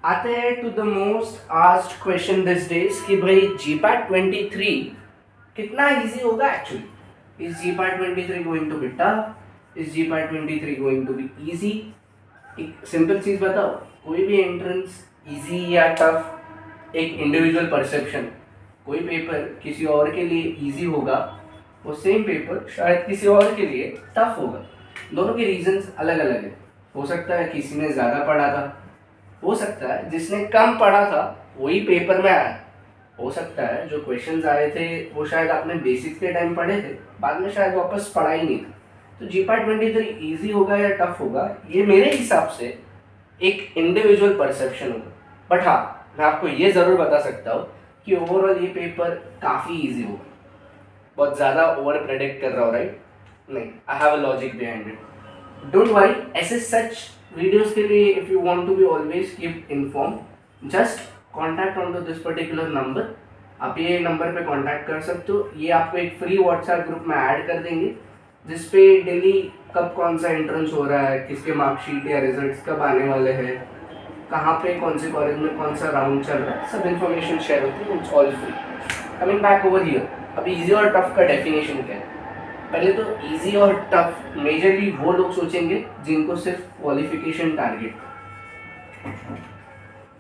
आते हैं to the most asked question these days कि भाई जीपैट 23 कितना इजी होगा actually. Is GPAT 23 going to be tough? Is GPAT 23 going to be easy? एक simple चीज बताओ, कोई भी एंट्रेंस इजी या टफ एक इंडिविजुअल परसेप्शन। कोई पेपर किसी और के लिए इजी होगा, वो सेम पेपर शायद किसी और के लिए टफ होगा। दोनों के रीजंस अलग अलग है। हो सकता है किसी ने ज़्यादा पढ़ा था, हो सकता है जिसने कम पढ़ा था वही पेपर में आया। हो सकता है जो क्वेश्चंस आए थे वो शायद आपने बेसिक्स के टाइम पढ़े थे, बाद में शायद वापस पढ़ा ही नहीं था। तो जीपैट 23 ईजी होगा या टफ होगा, ये मेरे हिसाब से एक इंडिविजुअल परसेप्शन होगा। बट हाँ, मैं आपको ये ज़रूर बता सकता हूँ कि ओवरऑल ये पेपर काफ़ी ईजी होगा। बहुत ज़्यादा ओवर प्रेडिक्ट कर रहा हूँ राइट? नहीं, I have a logic behind it. Don't worry, ऐसे सच वीडियोस के लिए if you want to be always keep inform, just contact on to this particular number. आप ये नंबर पे कांटेक्ट कर सकते हो। ये आपको एक फ्री व्हाट्सएप ग्रुप में ऐड कर देंगे जिसपे डेली कब कौन सा एंट्रेंस हो रहा है, किसके मार्कशीट या रिजल्ट्स कब आने वाले हैं, कहाँ पे कौन से कॉलेज में कौन सा राउंड चल रहा है, सब इन्फॉर्मेशन शेयर होती है। It's all free. Coming back over here, अब इजी और टफ का डेफिनेशन क्या है? पहले तो इजी और टफ मेजरली वो लोग सोचेंगे जिनको सिर्फ क्वालिफिकेशन टारगेट।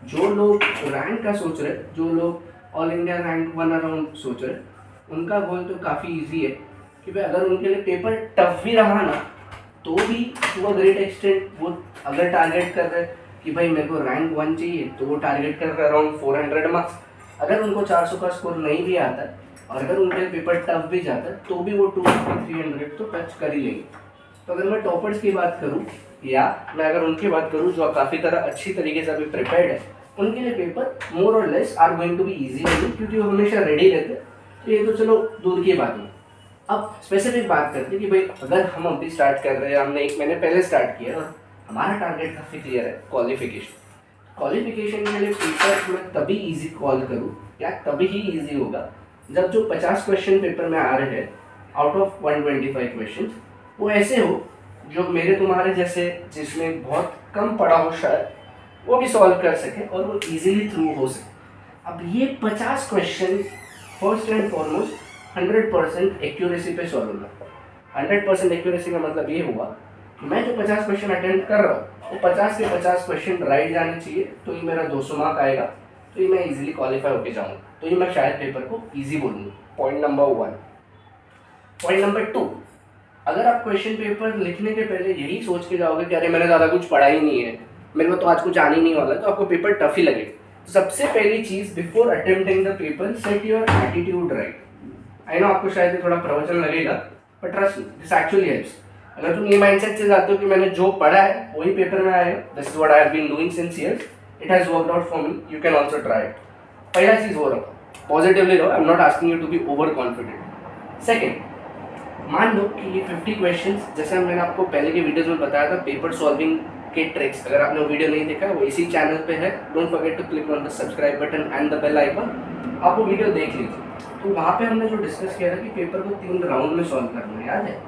जो लोग रैंक का सोच रहे, जो लोग ऑल इंडिया रैंक 1 अराउंड सोच रहे, उनका गोल तो काफ़ी इजी है कि भाई अगर उनके लिए पेपर टफ भी रहा ना तो भी टू अ ग्रेट एक्सटेंट वो अगर टारगेट कर रहे कि भाई मेरे को रैंक 1 चाहिए तो वो टारगेट कर रहे अराउंड 400 मार्क्स। अगर उनको 400 का स्कोर नहीं भी आता है और अगर उनके पेपर टफ भी जाता है तो भी वो 250 300 तो टच कर ही लेंगे। तो अगर मैं टॉपर्स की बात करूँ या मैं अगर उनकी बात करूँ जो काफ़ी तरह अच्छी तरीके से अभी प्रिपेयर्ड है, उनके लिए पेपर मोर और less are going to be easy होगी क्योंकि वो हमेशा रेडी रहते हैं। तो ये तो चलो दूर की बात है। अब स्पेसिफिक बात करते हैं कि भाई अगर हम अभी स्टार्ट कर रहे हैं, हमने 1 महीने पहले स्टार्ट किया और हमारा टारगेट काफ़ी क्लियर है, क्वालिफिकेशन। क्वालिफिकेशन के लिए पेपर मैं तभी ईजी कॉल करूँ या तभी ही ईजी होगा जब जो 50 क्वेश्चन पेपर में आ रहे हैं आउट ऑफ 125 क्वेश्चन वो ऐसे हो जो मेरे तुम्हारे जैसे जिसमें बहुत कम पढ़ा हो शायद वो भी सॉल्व कर सके और वो इजीली थ्रू हो सके। अब ये 50 question first and foremost 100% accuracy पे सॉल्व होना। 100% एक्यूरेसी का मतलब ये हुआ कि मैं जो 50 क्वेश्चन अटेम्प्ट कर रहा हूँ वो 50 के 50 क्वेश्चन राइट जाने चाहिए, तो ये मेरा 200 मार्क आएगा, तो ये मैं इजीली क्वालिफाई होके जाऊँगा, तो ये मैं शायद पेपर को ईजी बोलूँगा। Point number 1। पॉइंट नंबर 2, अगर आप क्वेश्चन पेपर लिखने के पहले यही सोच के जाओगे कि अरे मैंने ज़्यादा कुछ पढ़ा ही नहीं है, मेरे को तो आज कुछ आने ही नहीं वाला, तो आपको पेपर टफ ही लगेगा। सबसे पहली चीज़ before attempting the paper, set your attitude right. I know आपको शायद ये थोड़ा प्रवचन लगेगा, but trust me this actually helps. अगर तुम ये माइंडसेट से जाते हो कि मैंने जो पढ़ा है वही पेपर में आएगा, this is what I have been doing since years, it has worked out for me, you can also try it. पहला चीज़ वो रखो, पॉजिटिवली रहो, I am not asking you to be over confident. Second, मान लो कि ये 50 questions जैसे मैंने आपको पहले के वीडियोस में बताया था पेपर सॉल्विंग के ट्रिक्स, अगर आपने वो वीडियो नहीं देखा वो इसी चैनल पे है, don't forget to click on the subscribe button and the bell icon, आप वो वीडियो देख लीजिए। तो वहाँ पे हमने जो डिस्कस किया था कि पेपर को 3 राउंड में सॉल्व करना है, याद है?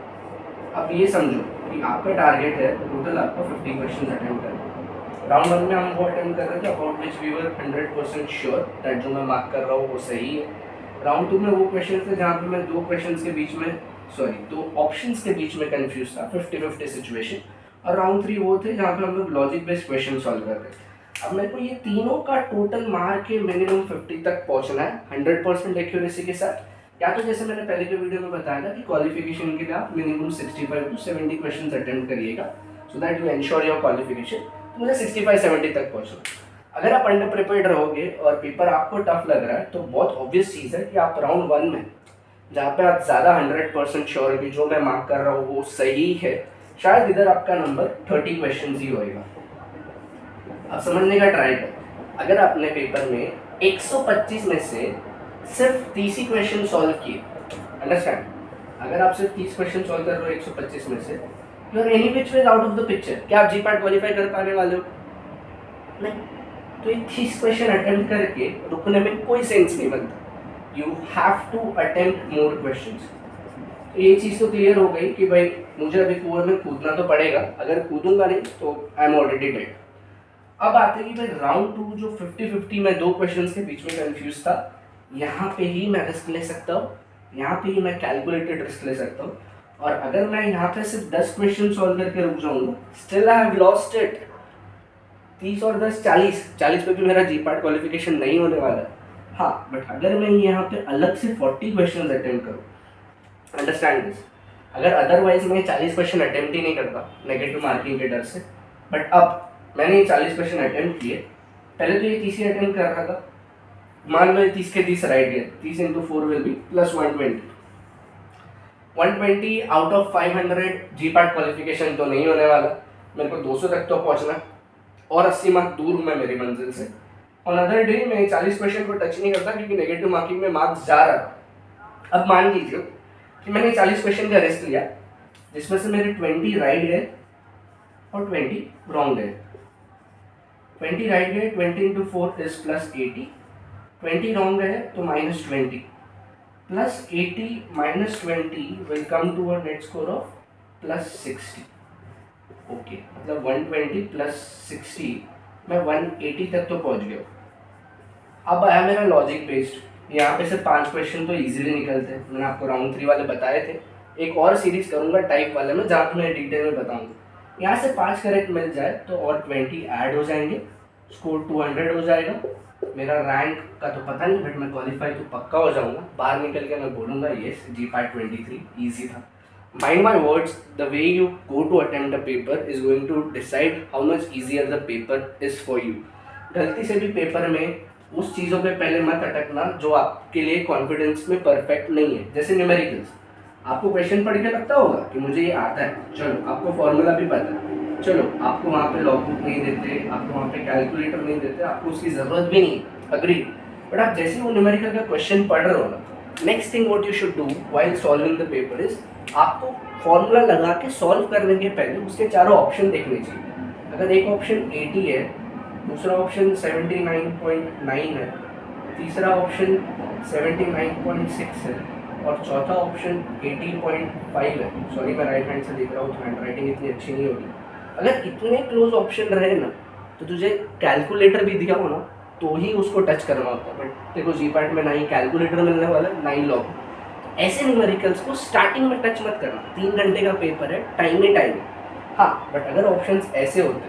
अब ये समझो कि आपका टारगेट है टोटल आपको 50 क्वेश्चन अटेम्प्ट करना। राउंड 1 में हम वो अटेम्प्ट कर रहे थे about which we were 100% sure that जो मैं मार्क कर रहा हूँ वो सही है। राउंड 2 में वो क्वेश्चन थे जहाँ पे मैं 2 क्वेश्चन के बीच में, सॉरी 2 ऑप्शंस के बीच में कंफ्यूज था, 50-50 सिचुएशन। और राउंड 3 वो थे जहाँ पे हम लोग लॉजिक बेस्ड क्वेश्चन सॉल्व कर रहे थे। अब मेरे को ये तीनों का टोटल मार्क के मिनिमम 50 तक पहुँचना है 100% एक्यूरेसी के साथ। या तो जैसे मैंने पहले के वीडियो में बताया था कि क्वालिफिकेशन के लिए आप मिनिमम 65 to 70 क्वेश्चन अटेम्प्ट करिएगा so that you ensure your qualification. तो मुझे 65-70 तक पहुँचना। अगर आप अंडर प्रिपेयर्ड रहोगे और पेपर आपको टफ लग रहा है तो बहुत ऑब्वियस चीज़ है कि आप राउंड 1 में जहाँ पे आप ज़्यादा 100% श्योर है कि जो मैं मार्क कर रहा हूँ वो सही है, शायद इधर आपका नंबर 30 क्वेश्चन ही होएगा। अब समझने का ट्राई करो, अगर आपने पेपर में 125 में से सिर्फ 30 ही क्वेश्चन सॉल्व किए, अंडरस्टैंड, अगर आप सिर्फ 30 क्वेश्चन सॉल्व कर रहे हो 125 में से, you are any which way out of the picture. क्या आप जीपैट क्वालिफाई कर पाने वाले हो? नहीं। तो ये 30 क्वेश्चन अटेम्प्ट करके रुकने में कोई सेंस नहीं बनता। You have to attempt more questions. तो ये चीज़ तो क्लियर हो गई कि भाई मुझे अभी कुएं में कूदना तो पड़ेगा, अगर कूदूंगा नहीं तो आई एम ऑलरेडी डेड। अब आते कि भाई राउंड 2 जो 50-50 में 2 क्वेश्चंस के बीच में कंफ्यूज था, यहाँ पे ही मैं रिस्क ले सकता हूँ, यहाँ पे ही मैं कैलकुलेटेड रिस्क ले सकता हूँ। और अगर मैं यहाँ पे सिर्फ 10 क्वेश्चन सॉल्व करके रुक जाऊँगा, still I have lost it. 30 और 10 40 पे भी मेरा जी पार्ट क्वालिफिकेशन नहीं होने वाला है। हाँ, बट अगर मैं यहाँ पे अलग से 40 क्वेश्चन अटेम्प्ट करूँ, अंडरस्टैंड दिस, अगर अदरवाइज मैं 40 क्वेश्चन अटेम्प्ट ही नहीं करता नेगेटिव मार्किंग के डर से, बट अब मैंने ये 40 क्वेश्चन अटेम्प्ट किए, पहले तो ये 30 ही अटेम्प्ट कर रहा था, मान लो 30 के 30 राइट गए, 30 into 4 will be plus 120 out of 500 GPAT qualification तो नहीं होने वाला, मेरे को 200 तक तो पहुंचना और 80 मार्क्स दूर हूँ मैं मेरी मंजिल से। ऑन अदर डे मैं 40 क्वेश्चन को टच नहीं करता क्योंकि नेगेटिव मार्किंग में मार्क्स जा रहा था। अब मान लीजिए कि मैंने 40 क्वेश्चन का रिस्क लिया, जिसमें से मेरे 20 राइट गए और 20 रॉन्ग गए। 20 राइट गए, 20 इंटू 4 इज प्लस 80, 20 रॉन्ग गए तो minus 20, plus 80 minus 20 will come to a net score of plus 60। Okay, मतलब 120 प्लस 60 मैं 180 तक तो पहुंच गया। अब आया मेरा लॉजिक बेस्ड, यहाँ पे से 5 क्वेश्चन तो इजीली निकलते हैं, मैंने आपको राउंड 3 वाले बताए थे। एक और सीरीज करूँगा टाइप वाले में जहाँ मैं डिटेल में बताऊँगा। यहाँ से 5 करेक्ट मिल जाए तो और 20 ऐड हो जाएंगे, स्कोर 200 हो जाएगा। मेरा रैंक का तो पता नहीं, बट मैं क्वालिफाई तो पक्का हो जाऊँगा। बाहर निकल के मैं बोलूँगा येस जी पार्ट 23 ईजी था। Mind my words, the way you go to attempt a paper is going to decide how much easier the paper is for you. गलती से भी पेपर में उस चीज़ों पे पहले मत अटकना जो आपके लिए कॉन्फिडेंस में परफेक्ट नहीं है। जैसे न्यूमेरिकल्स, आपको क्वेश्चन पढ़ के लगता होगा कि मुझे ये आता है, चलो आपको फॉर्मूला भी पता है, चलो आपको वहाँ पे लॉग बुक नहीं देते, आपको वहाँ पे कैलकुलेटर नहीं देते, आपको उसकी ज़रूरत भी नहीं, अग्री। बट आप जैसे वो न्यूमेरिकल का क्वेश्चन पढ़ रहे हो ना, next thing what you should do while solving the paper is, आपको फॉर्मूला लगा के सॉल्व करने के पहले उसके चारों ऑप्शन देखने चाहिए। अगर एक ऑप्शन 80 है, दूसरा ऑप्शन 79.9 है, तीसरा ऑप्शन 79.6 है और चौथा ऑप्शन 80.5 है। सॉरी मैं राइट हैंड से देख रहा हूँ तो हैंड राइटिंग इतनी अच्छी नहीं होगी। अगर इतने क्लोज ऑप्शन रहे ना तो तुझे कैलकुलेटर भी दिया हो ना तो ही उसको टच करना होता है। बट देखो जी पार्ट में ना ही कैलकुलेटर मिलने वाला है ना ही लॉग। ऐसे न्यूमेरिकल्स को स्टार्टिंग में टच मत करना, 3 घंटे का पेपर है, टाइम ही टाइम है। हाँ, बट अगर ऑप्शंस ऐसे होते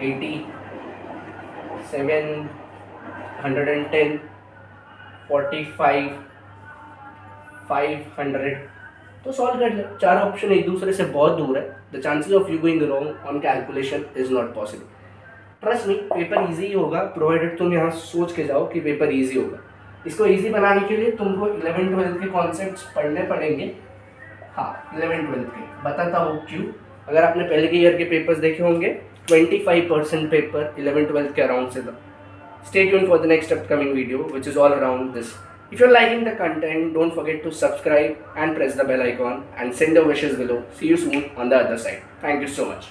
80, 710, 45, 500 तो सॉल्व कर ले। 4 ऑप्शन एक दूसरे से बहुत दूर है, the chances of you going wrong on calculation is not possible. Trust me, paper easy होगा प्रोवाइडेड तुम यहाँ सोच के जाओ कि पेपर इजी होगा। इसको इजी बनाने के लिए तुमको 11-12 के कॉन्सेप्ट्स पढ़ने पड़ेंगे। हाँ, 11-12 के बताता हूँ क्यों। अगर आपने पहले के ईयर के पेपर्स देखे होंगे, 25% पेपर 11-12 के अराउंड से था। Stay tuned for the next upcoming video, which is all around this. If you're liking the content, don't forget to subscribe and press the bell icon and send your wishes below. See you soon on the other side. Thank you so much.